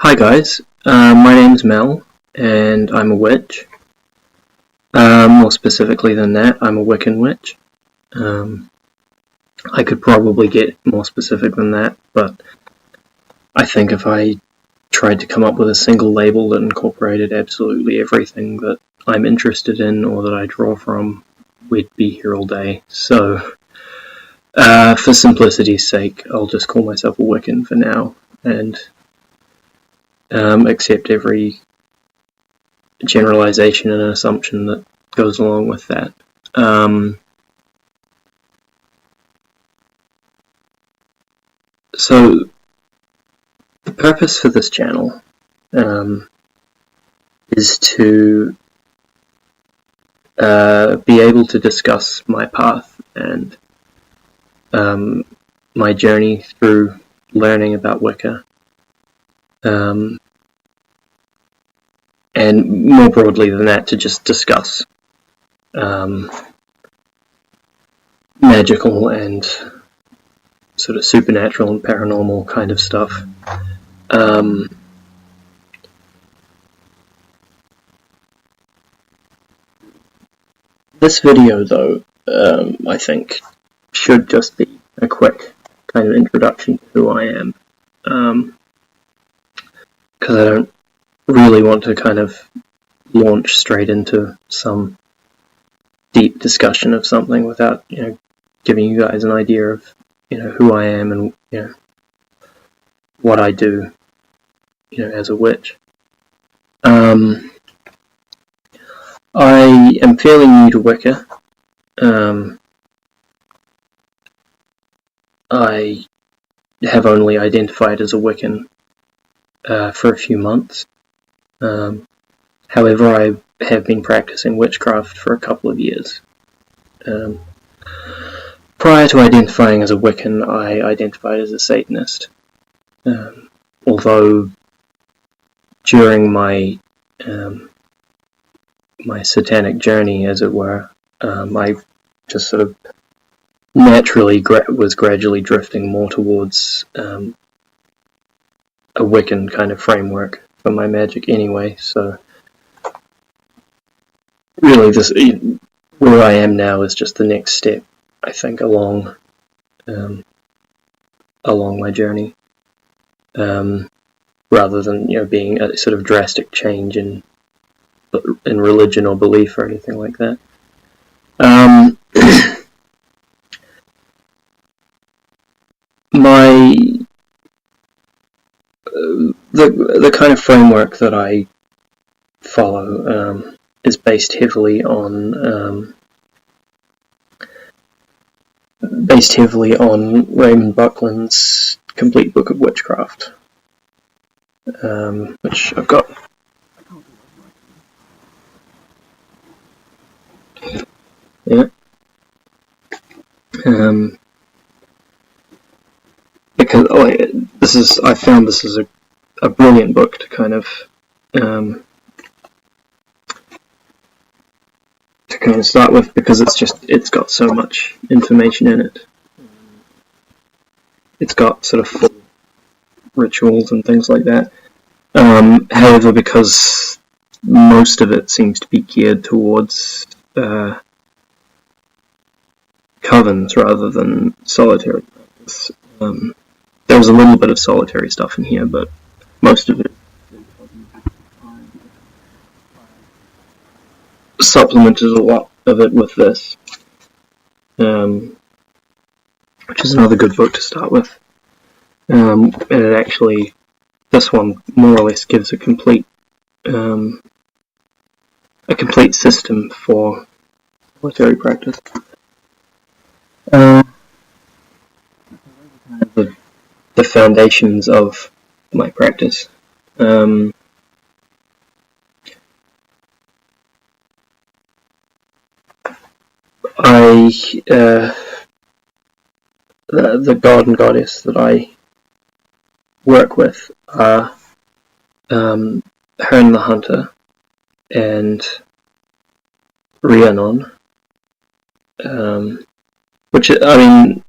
Hi guys, my name's Mel, and I'm a witch. More specifically than that, I'm a Wiccan witch. I could probably get more specific than that, but I think if I tried to come up with a single label that incorporated absolutely everything that I'm interested in or that I draw from, we'd be here all day. So, for simplicity's sake, I'll just call myself a Wiccan for now, and accept every generalization and assumption that goes along with that. So the purpose for this channel is to be able to discuss my path and my journey through learning about Wicca. And more broadly than that, to just discuss magical and sort of supernatural and paranormal kind of stuff. This video, though, I think should just be a quick kind of introduction to who I am, because I don't really want to kind of launch straight into some deep discussion of something without, giving you guys an idea of, who I am and, what I do, as a witch. I am fairly new to Wicca. I have only identified as a Wiccan for a few months. However, I have been practicing witchcraft for a couple of years. Prior to identifying as a Wiccan, I identified as a Satanist. Although during my my satanic journey, as it were, I just sort of naturally was gradually drifting more towards a Wiccan kind of framework for my magic anyway, so really this, where I am now is just the next step, I think, along my journey, rather than being a sort of drastic change in religion or belief or anything like that. The kind of framework that I follow is based heavily on Raymond Buckland's Complete Book of Witchcraft, which I've got. Yeah. Because I found this is a brilliant book to kind of start with, because it's got so much information in it. It's got sort of full rituals and things like that. However, because most of it seems to be geared towards covens rather than solitary practice. There's a little bit of solitary stuff in here, but most of it supplemented a lot of it with this, which is another good book to start with. And it actually, this one more or less gives a complete system for solitary practice. The foundations of my practice. The god and goddess that I work with are Herne the Hunter and Rhiannon, which, I mean,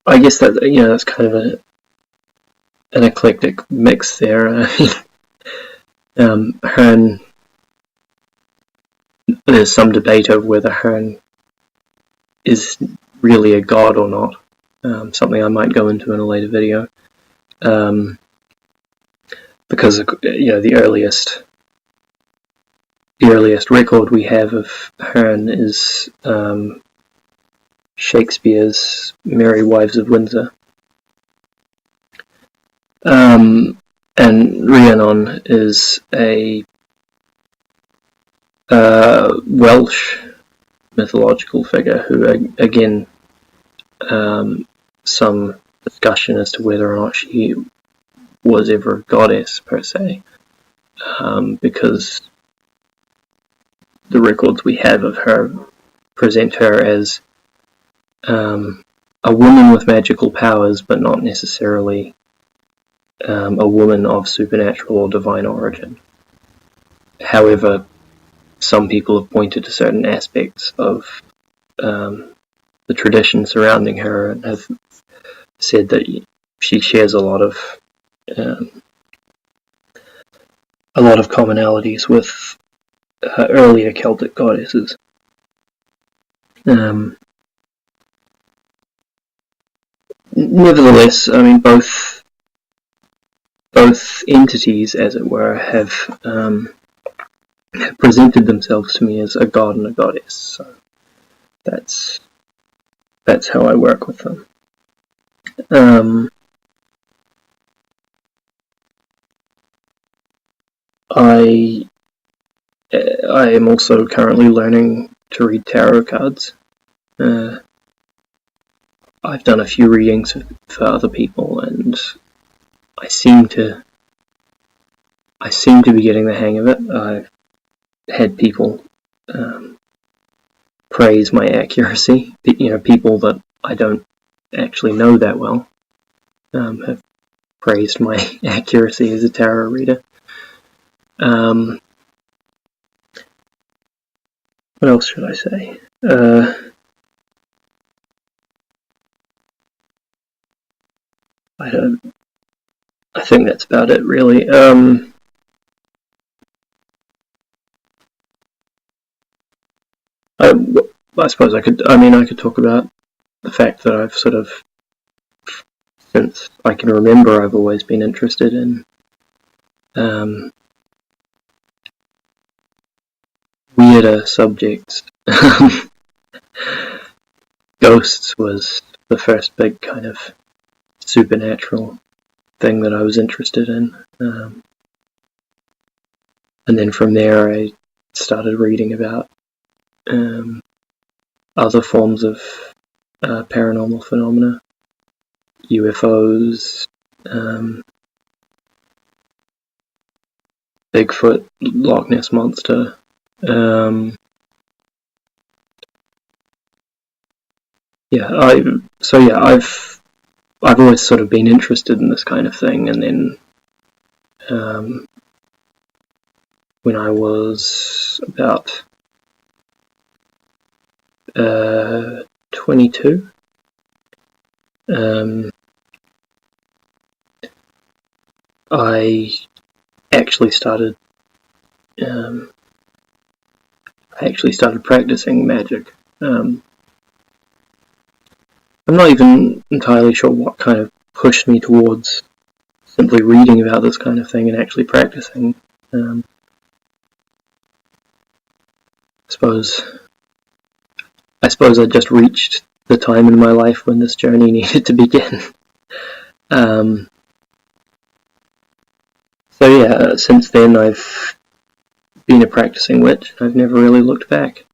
I guess that, that's kind of an eclectic mix there. Herne, there's some debate over whether Herne is really a god or not. Something I might go into in a later video. Because the earliest record we have of Herne is Shakespeare's Merry Wives of Windsor. And Rhiannon is a Welsh mythological figure who, again, some discussion as to whether or not she was ever a goddess per se, because the records we have of her present her as a woman with magical powers, but not necessarily a woman of supernatural or divine origin. However, some people have pointed to certain aspects of the tradition surrounding her and have said that she shares a lot of commonalities with earlier Celtic goddesses. Nevertheless, I mean, both entities, as it were, have presented themselves to me as a god and a goddess. So that's how I work with them. I am also currently learning to read tarot cards. I've done a few readings for other people, and I seem to be getting the hang of it. I've had people praise my accuracy. People that I don't actually know that well have praised my accuracy as a tarot reader. What else should I say? I think that's about it, really. I suppose I could talk about the fact that I've sort of, since I can remember, I've always been interested in weirder subjects. Ghosts was the first big kind of supernatural thing that I was interested in. And then from there I started reading about other forms of paranormal phenomena, UFOs, Bigfoot, Loch Ness Monster. I've always sort of been interested in this kind of thing, and then when I was about 22, I actually started practicing magic. I'm not even entirely sure what kind of pushed me towards simply reading about this kind of thing and actually practicing. I suppose I just reached the time in my life when this journey needed to begin. Since then I've been a practicing witch. I've never really looked back.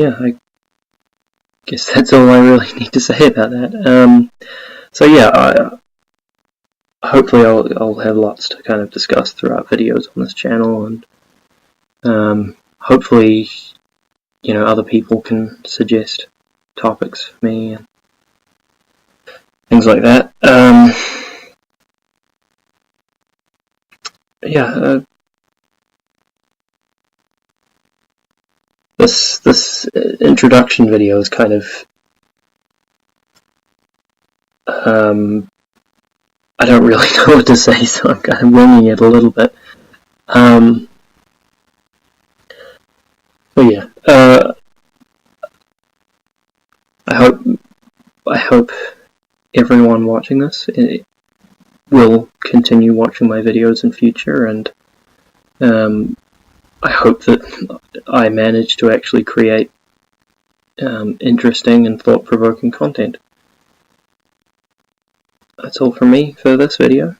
I guess that's all I really need to say about that. Hopefully I'll have lots to kind of discuss throughout videos on this channel, and hopefully, other people can suggest topics for me and things like that. This introduction video is kind of I don't really know what to say, so I'm kind of winging it a little bit. But yeah, I hope everyone watching this will continue watching my videos in future, and I hope that I manage to actually create interesting and thought-provoking content. That's all from me for this video.